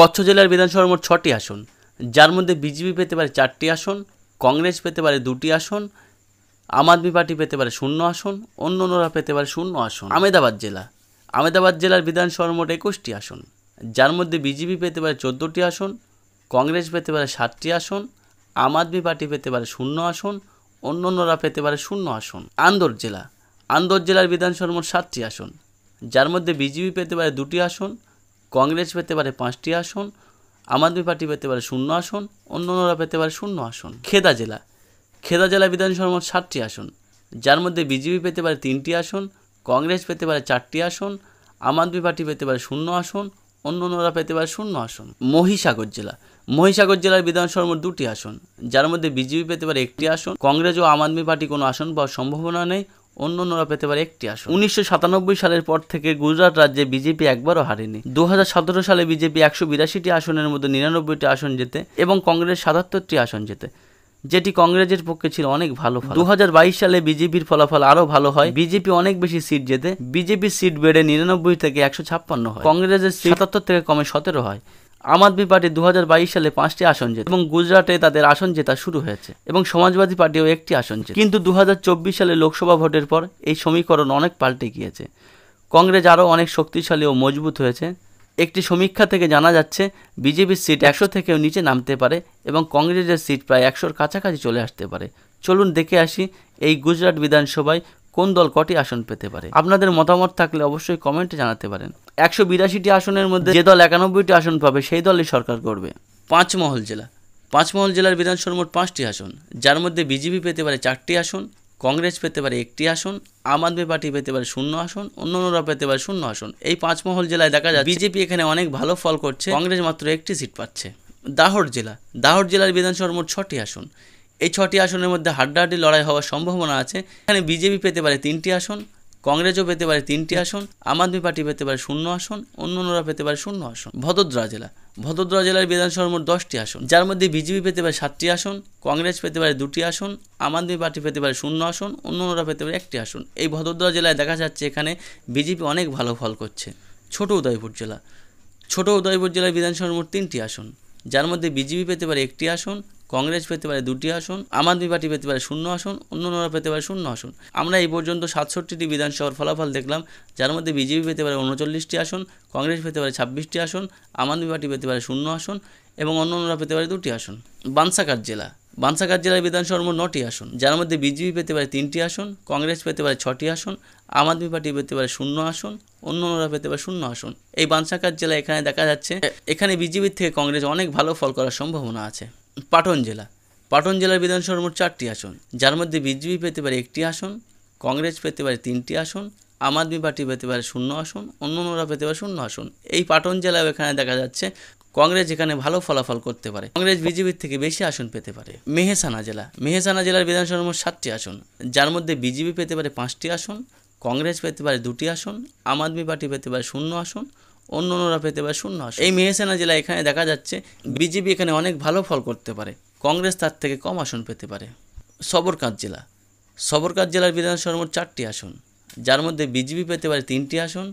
কচ্ছ জেলার বিধানসভার মোট 6টি আসন, যার মধ্যে বিজেপি পেতে পারে 4টি আসন, কংগ্রেস পেতে পারে 2টি আসন, আম আদমি পার্টি পেতে পারে 0 আসন, অন্যান্যরা পেতে পারে 0 আসন। আমেদাবাদ জেলার বিধানসভার মোট 21টি আসন, যার মধ্যে বিজেপি পেতে পারে 14টি আসন, কংগ্রেস পেতে পারে 7টি আসন, আম আদমি পার্টি পেতে পারে 0 আসন, অন্যান্যরা পেতে পারে 0 আসন। আন্দর জেলার বিধানসভার মোট 7টি আসন, যার মধ্যে বিজেপি পেতে পারে 2টি আসন, কংগ্রেস পেতে পারে 5টি আসন, আম আদমি পার্টি পেতে পারে 0 আসন, অন্যান্যরা পেতে পারে 0 আসন। খেদা জেলা বিধানসভার মোট 7টি আসন, যার মধ্যে বিজেপি পেতে পারে 3টি আসন, কংগ্রেস পেতে পারে 4টি আসন, আম আদমি পার্টি পেতে পারে 0 আসন, অন্যান্যরা পেতে পারে 0 আসন। মহিসাগর জেলার বিধানসভার মোট 2টি আসন, যার মধ্যে বিজেপি পেতে পারে 1টি আসন, কংগ্রেস ও আম আদমি পার্টি কোনো আসন পাওয়ার সম্ভাবনা নেই, অন্যান্যরা পেতে পারে 1টি আসন। 1997 সালের পর থেকে গুজরাট রাজ্যে বিজেপি একবারও হারেনি। 2017 সালে বিজেপি 182টি আসনের মধ্যে 99টি আসন জেতে এবং কংগ্রেস 77টি আসন জেতে, যেটি কংগ্রেসের পক্ষে ছিল অনেক ভালো ফল। 2022 সালে বিজেপির ফলাফল আরও ভালো হয়, বিজেপি অনেক বেশি সিট জেতে, বিজেপির সিট বেড়ে 99 থেকে 156 হয়, কংগ্রেসের সিট 77 থেকে কমে 17 হয়। আম আদমি পার্টি 2022 সালে 5টি আসন জেতে এবং গুজরাটে তাদের আসন জেতা শুরু হয়েছে এবং সমাজবাদী পার্টিও 1টি আসন জেতে। কিন্তু 2024 সালে লোকসভা ভোটের পর এই সমীকরণ অনেক পাল্টে গিয়েছে। কংগ্রেস আরও অনেক শক্তিশালী ও মজবুত হয়েছে। একটি সমীক্ষা থেকে জানা যাচ্ছে বিজেপির সিট 100 থেকেও নিচে নামতে পারে এবং কংগ্রেসের সিট প্রায় 100-র কাছাকাছি চলে আসতে পারে। চলুন দেখে আসি এই গুজরাট বিধানসভায় কোন দল কটি আসন পেতে পারে। আপনাদের মতামত থাকলে অবশ্যই কমেন্টে জানাতে পারেন। 182টি আসনের মধ্যে যে দল 91টি আসন পাবে সেই দলই সরকার করবে। পাঁচমহল জেলার বিধানসভার মোট 5টি আসন, যার মধ্যে বিজেপি পেতে পারে 4টি আসন, কংগ্রেস পেতে পারে 1টি আসন, আম আদমি পার্টি পেতে পারে 0 আসন, অন্যান্যরা পেতে পারে 0 আসন। এই পাঁচমহল জেলায় দেখা যায় বিজেপি এখানে অনেক ভালো ফল করছে, কংগ্রেস মাত্র 1টি সিট পাচ্ছে। দাহোদ জেলার বিধানসভার মোট 6টি আসন, এই 6টি আসনের মধ্যে হাড্ডাহাড্ডি লড়াই হওয়ার সম্ভাবনা আছে। এখানে বিজেপি পেতে পারে 3টি আসন, কংগ্রেসও পেতে পারে 3টি আসন, আম আদমি পার্টি পেতে পারে 0 আসন, অন্যান্যরা পেতে পারে 0 আসন। ভদোদরা জেলার বিধানসভার মোট 10টি আসন, যার মধ্যে বিজেপি পেতে পারে 7টি আসন, কংগ্রেস পেতে পারে 2টি আসন, আম আদমি পার্টি পেতে পারে 0 আসন, অন্যান্যরা পেতে পারে 1টি আসন। এই ভদোদরা জেলায় দেখা যাচ্ছে এখানে বিজেপি অনেক ভালো ফল করছে। ছোট উদয়পুর জেলার বিধানসভার মোট 3টি আসন, যার মধ্যে বিজেপি পেতে পারে 1টি আসন, কংগ্রেস পেতে পারে 2টি আসন, আম আদমি পার্টি পেতে পারে 0 আসন, অন্যান্যরা পেতে পারে 0 আসন। আমরা এই পর্যন্ত 67টি বিধানসভার ফলাফল দেখলাম, যার মধ্যে বিজেপি পেতে পারে 39টি আসন, কংগ্রেস পেতে পারে 26টি আসন, আম আদমি পার্টি পেতে পারে 0 আসন এবং অন্যান্যরা পেতে পারে 2টি আসন। বানসাকার জেলার বিধানসভার মোট 9টি আসন, যার মধ্যে বিজেপি পেতে পারে 3টি আসন, কংগ্রেস পেতে পারে 6টি আসন, আম আদমি পার্টি পেতে পারে 0 আসন, অন্যান্যরা পেতে পারে 0 আসন। এই বানসাকার জেলা এখানে দেখা যাচ্ছে এখানে বিজেপির থেকে কংগ্রেস অনেক ভালো ফল করার সম্ভাবনা আছে। পাটন জেলার বিধানসভার মোট 4টি আসন, যার মধ্যে বিজেপি পেতে পারে 1টি আসন, কংগ্রেস পেতে পারে 3টি আসন, আম আদমি পার্টি পেতে পারে 0 আসন, অন্যান্যরা পেতে পারে 0 আসন। এই পাটন জেলায় এখানে দেখা যাচ্ছে কংগ্রেস এখানে ভালো ফলাফল করতে পারে, কংগ্রেস বিজেপির থেকে বেশি আসন পেতে পারে। মেহসানা জেলার বিধানসভার মোট 7টি আসন, যার মধ্যে বিজেপি পেতে পারে 5টি আসন, কংগ্রেস পেতে পারে 2টি আসন, আম আদমি পার্টি পেতে পারে 0 আসন, অন্যান্যরা পেতে পারে 0 আসন। এই মেহসানা জেলা এখানে দেখা যাচ্ছে বিজেপি এখানে অনেক ভালো ফল করতে পারে, কংগ্রেস তার থেকে কম আসন পেতে পারে। সবরকাত জেলার বিধানসভার মোট 4টি আসন, যার মধ্যে বিজেপি পেতে পারে 3টি আসন,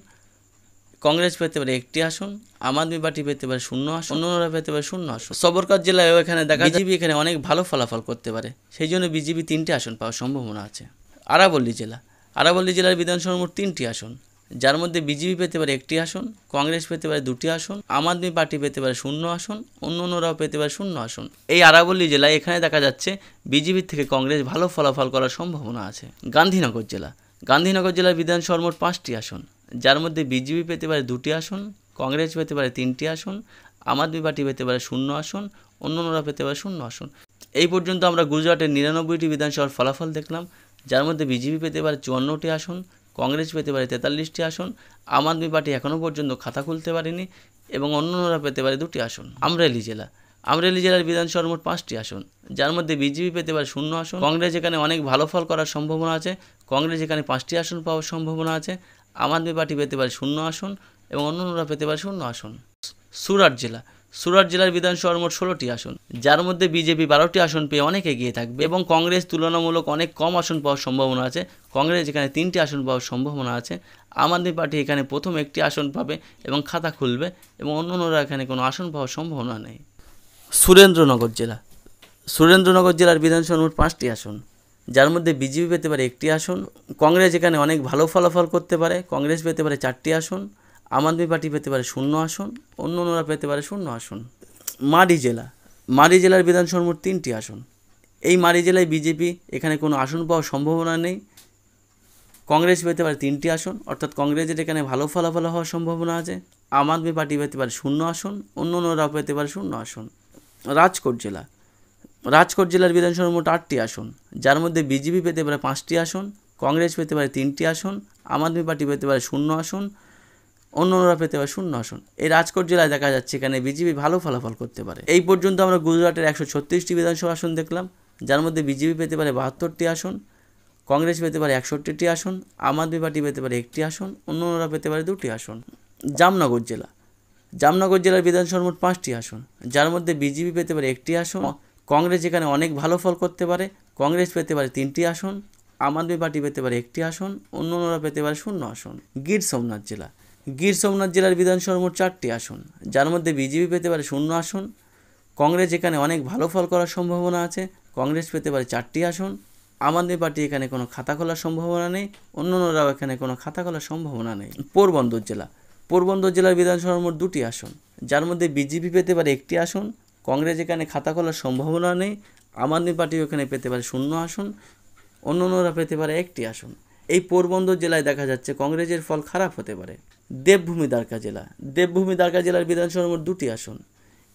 কংগ্রেস পেতে পারে 1টি আসন, আম আদমি পার্টি পেতে পারে 0 আসন, অন্যান্যরা পেতে পারে 0 আসন। সবরকাত জেলায় এখানে দেখা যায় বিজেপি এখানে অনেক ভালো ফলাফল করতে পারে, সেই জন্য বিজেপি 3টি আসন পাওয়ার সম্ভাবনা আছে। আরাবল্লী জেলার বিধানসভার মোট 3টি আসন, যার মধ্যে বিজেপি পেতে পারে 1টি আসন, কংগ্রেস পেতে পারে 2টি আসন, আম আদমি পার্টি পেতে পারে 0 আসন, অন্যান্যরাও পেতে পারে 0 আসন। এই আরাবল্লী জেলায় এখানে দেখা যাচ্ছে বিজেপির থেকে কংগ্রেস ভালো ফলাফল করার সম্ভাবনা আছে। গান্ধীনগর জেলার বিধানসভার মোট 5টি আসন, যার মধ্যে বিজেপি পেতে পারে 2টি আসন, কংগ্রেস পেতে পারে 3টি আসন, আম আদমি পার্টি পেতে পারে 0 আসন, অন্যান্যরা পেতে পারে 0 আসন। এই পর্যন্ত আমরা গুজরাটের 99টি বিধানসভার ফলাফল দেখলাম, যার মধ্যে বিজেপি পেতে পারে 54টি আসন, কংগ্রেস পেতে পারে 43টি আসন, আম আদমি পার্টি এখনও পর্যন্ত খাতা খুলতে পারেনি এবং অন্যান্যরা পেতে পারে 2টি আসন। আমরেলি জেলার বিধানসভার মোট 5টি আসন, যার মধ্যে বিজেপি পেতে পারে 0 আসন, কংগ্রেস এখানে অনেক ভালো ফল করার সম্ভাবনা আছে, কংগ্রেস এখানে 5টি আসন পাওয়ার সম্ভাবনা আছে, আম আদমি পার্টি পেতে পারে 0 আসন এবং অন্যান্যরা পেতে পারে 0 আসন। সুরাট জেলার বিধানসভার মোট 16টি আসন, যার মধ্যে বিজেপি 12টি আসন পেয়ে অনেক এগিয়ে থাকবে এবং কংগ্রেস তুলনামূলক অনেক কম আসন পাওয়ার সম্ভাবনা আছে। কংগ্রেস এখানে 3টি আসন পাওয়ার সম্ভাবনা আছে। আম আদমি পার্টি এখানে প্রথম একটি আসন পাবে এবং খাতা খুলবে এবং অন্যান্যরা এখানে কোনো আসন পাওয়ার সম্ভাবনা নেই। সুরেন্দ্রনগর জেলা। সুরেন্দ্রনগর জেলার বিধানসভার মোট 5টি আসন, যার মধ্যে বিজেপি পেতে পারে 1টি আসন। কংগ্রেস এখানে অনেক ভালো ফলাফল করতে পারে। কংগ্রেস পেতে পারে 4টি আসন। আম আদমি পার্টি পেতে পারে 0 আসন, অন্যান্যরা পেতে পারে 0 আসন। মারি জেলা। মারি জেলার বিধানসভার মোট 3টি আসন। এই মারি জেলায় বিজেপি এখানে কোনো আসন পাওয়ার সম্ভাবনা নেই। কংগ্রেস পেতে পারে 3টি আসন, অর্থাৎ কংগ্রেসের এখানে ভালো ফলাফল হওয়ার সম্ভাবনা আছে। আম আদমি পার্টি পেতে পারে 0 আসন, অন্যান্যরা পেতে পারে 0 আসন। রাজকোট জেলা। রাজকোট জেলার বিধানসভার মোট 8টি আসন, যার মধ্যে বিজেপি পেতে পারে 5টি আসন, কংগ্রেস পেতে পারে 3টি আসন, আম আদমি পার্টি পেতে পারে 0 আসন, অন্যান্যরা পেতে পারে 0 আসন। এই রাজকোট জেলায় দেখা যাচ্ছে এখানে বিজেপি ভালো ফলাফল করতে পারে। এই পর্যন্ত আমরা গুজরাটের 136টি বিধানসভা আসন দেখলাম, যার মধ্যে বিজেপি পেতে পারে 72টি আসন, কংগ্রেস পেতে পারে 61টি আসন, আম আদমি পার্টি পেতে পারে 1টি আসন, অন্যান্যরা পেতে পারে 2টি আসন। জামনগর জেলা। জামনগর জেলার বিধানসভার মোট 5টি আসন, যার মধ্যে বিজেপি পেতে পারে 1টি আসন, কংগ্রেস এখানে অনেক ভালো ফল করতে পারে। কংগ্রেস পেতে পারে 3টি আসন, আম আদমি পার্টি পেতে পারে 1টি আসন, অন্যান্যরা পেতে পারে 0 আসন। গির সোমনাথ জেলা। গির সোমনাথ জেলার বিধানসভার মোট 4টি আসন, যার মধ্যে বিজেপি পেতে পারে 0 আসন, কংগ্রেস এখানে অনেক ভালো ফল করার সম্ভাবনা আছে। কংগ্রেস পেতে পারে 4টি আসন, আম আদমি পার্টি এখানে কোনো খাতা খোলার সম্ভাবনা নেই, অন্যান্যরাও এখানে কোনো খাতা খোলার সম্ভাবনা নেই। পোরবন্দর জেলা। পোরবন্দর জেলার বিধানসভার মোট 2টি আসন, যার মধ্যে বিজেপি পেতে পারে 1টি আসন, কংগ্রেস এখানে খাতা খোলার সম্ভাবনা নেই, আম আদমি পার্টি এখানে পেতে পারে 0 আসন, অন্যান্যরা পেতে পারে 1টি আসন। এই পোরবন্দর জেলায় দেখা যাচ্ছে কংগ্রেসের ফল খারাপ হতে পারে। দেবভূমি দ্বারকা জেলা। দেবভূমি দ্বারকা জেলার বিধানসভার মোট 2টি আসন,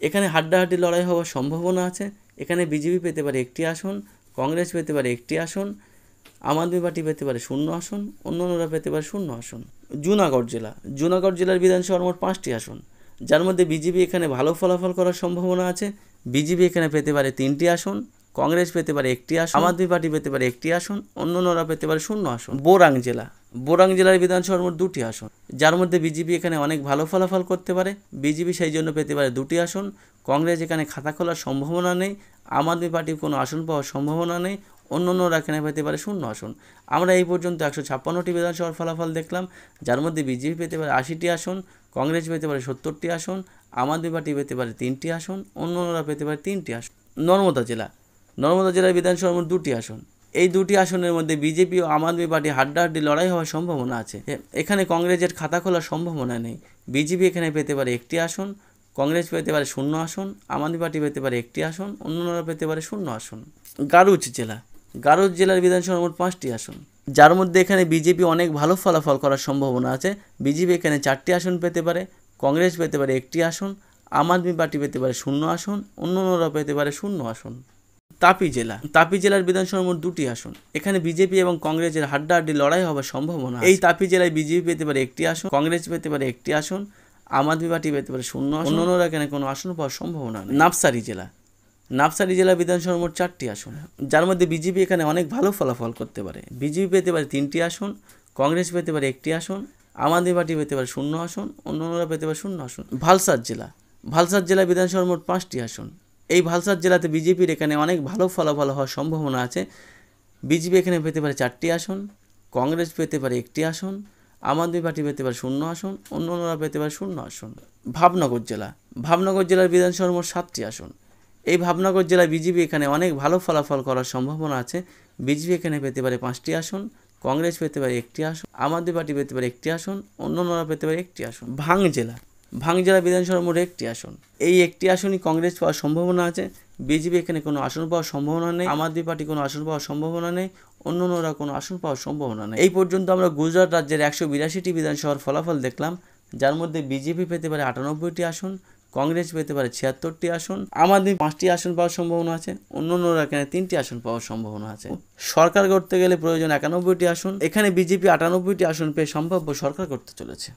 এখানে হাড্ডাহাড্ডি লড়াই হওয়ার সম্ভাবনা আছে। এখানে বিজেপি পেতে পারে 1টি আসন, কংগ্রেস পেতে পারে 1টি আসন, আম আদমি পার্টি পেতে পারে 0 আসন, অন্যান্যরা পেতে পারে 0 আসন। জুনাগড় জেলা। জুনাগড় জেলার বিধানসভার মোট 5টি আসন, যার মধ্যে বিজেপি এখানে ভালো ফলাফল করার সম্ভাবনা আছে। বিজেপি এখানে পেতে পারে 3টি আসন, কংগ্রেস পেতে পারে 1টি আসন, আম আদমি পার্টি পেতে পারে 1টি আসন, অন্যান্যরা পেতে পারে 0 আসন। বোরাং জেলা। বোরাং জেলার বিধানসভার মোট 2টি আসন, যার মধ্যে বিজেপি এখানে অনেক ভালো ফলাফল করতে পারে। বিজেপি সেই জন্য পেতে পারে 2টি আসন, কংগ্রেস এখানে খাতা খোলার সম্ভাবনা নেই, আম আদমি পার্টির কোনো আসন পাওয়ার সম্ভাবনা নেই, অন্যান্যরা এখানে পেতে পারে 0 আসন। আমরা এই পর্যন্ত 156টি বিধানসভার ফলাফল দেখলাম, যার মধ্যে বিজেপি পেতে পারে 80টি আসন, কংগ্রেস পেতে পারে 70টি আসন, আম আদমি পার্টি পেতে পারে 3টি আসন, অন্যান্যরা পেতে পারে 3টি আসন। নর্মদা জেলা। নর্মদা জেলার বিধানসভার মোট 2টি আসন, এই 2টি আসনের মধ্যে বিজেপি ও আম আদমি পার্টি হাড্ডাহাড্ডি লড়াই হওয়ার সম্ভাবনা আছে। এখানে কংগ্রেসের খাতা খোলার সম্ভাবনা নেই। বিজেপি এখানে পেতে পারে 1টি আসন, কংগ্রেস পেতে পারে 0 আসন, আম আদমি পার্টি পেতে পারে 1টি আসন, অন্যান্যরা পেতে পারে 0 আসন। গারুচ জেলা। গারুচ জেলার বিধানসভার মোট 5টি আসন, যার মধ্যে এখানে বিজেপি অনেক ভালো ফলাফল করার সম্ভাবনা আছে। বিজেপি এখানে 4টি আসন পেতে পারে, কংগ্রেস পেতে পারে 1টি আসন, আম আদমি পার্টি পেতে পারে 0 আসন, অন্যান্যরা পেতে পারে 0 আসন। তাপি জেলা। তাপি জেলার বিধানসভার মোট 2টি আসন, এখানে বিজেপি এবং কংগ্রেসের হাড্ডাহাড্ডি লড়াই হওয়ার সম্ভাবনা। এই তাপি জেলায় বিজেপি পেতে পারে 1টি আসন, কংগ্রেস পেতে পারে 1টি আসন, আম আদমি পার্টি পেতে পারে 0 আসন, অন্যান্যরা এখানে কোনো আসন পাওয়ার সম্ভাবনা নেই। নাবসারি জেলা। নাবসারি জেলা বিধানসভার মোট 4টি আসন, যার মধ্যে বিজেপি এখানে অনেক ভালো ফলাফল করতে পারে। বিজেপি পেতে পারে 3টি আসন, কংগ্রেস পেতে পারে 1টি আসন, আম আদমি পার্টি পেতে পারে 0 আসন, অন্যান্যরা পেতে পারে 0 আসন। ভালসাদ জেলা। ভালসাদ জেলা বিধানসভার মোট 5টি আসন, এই ভালসাদ জেলাতে বিজেপির এখানে অনেক ভালো ফলাফল হওয়ার সম্ভাবনা আছে। বিজেপি এখানে পেতে পারে 4টি আসন, কংগ্রেস পেতে পারে 1টি আসন, আম আদমি পার্টি পেতে পারে 0 আসন, অন্যান্যরা পেতে পারে 0 আসন। ভাবনগর জেলা। ভাবনগর জেলার বিধানসভার মোট 7টি আসন, এই ভাবনগর জেলায় বিজেপি এখানে অনেক ভালো ফলাফল করার সম্ভাবনা আছে। বিজেপি এখানে পেতে পারে 5টি আসন, কংগ্রেস পেতে পারে 1টি আসন, আম আদমি পার্টি পেতে পারে 1টি আসন, অন্যান্যরা পেতে পারে 1টি আসন। ভাং জেলা। ভাং জেলা বিধানসভার মোট 1টি আসন, এই 1টি আসনই কংগ্রেস পাওয়ার সম্ভাবনা আছে। বিজেপি এখানে কোনো আসন পাওয়ার সম্ভাবনা নেই, আম আদমি পার্টি কোনো আসন পাওয়ার সম্ভাবনা নেই, অন্যান্যরা কোনো আসন পাওয়ার সম্ভাবনা নেই। এই পর্যন্ত আমরা গুজরাট রাজ্যের 182টি বিধানসভার ফলাফল দেখলাম, যার মধ্যে বিজেপি পেতে পারে 98টি আসন, কংগ্রেস পেতে পারে 76টি আসন, আম আদমি 5টি আসন পাওয়ার সম্ভাবনা আছে, অন্যান্যরা এখানে 3টি আসন পাওয়ার সম্ভাবনা আছে। সরকার করতে গেলে প্রয়োজন 91টি আসন, এখানে বিজেপি 98টি আসন পেয়ে সম্ভাব্য সরকার করতে চলেছে।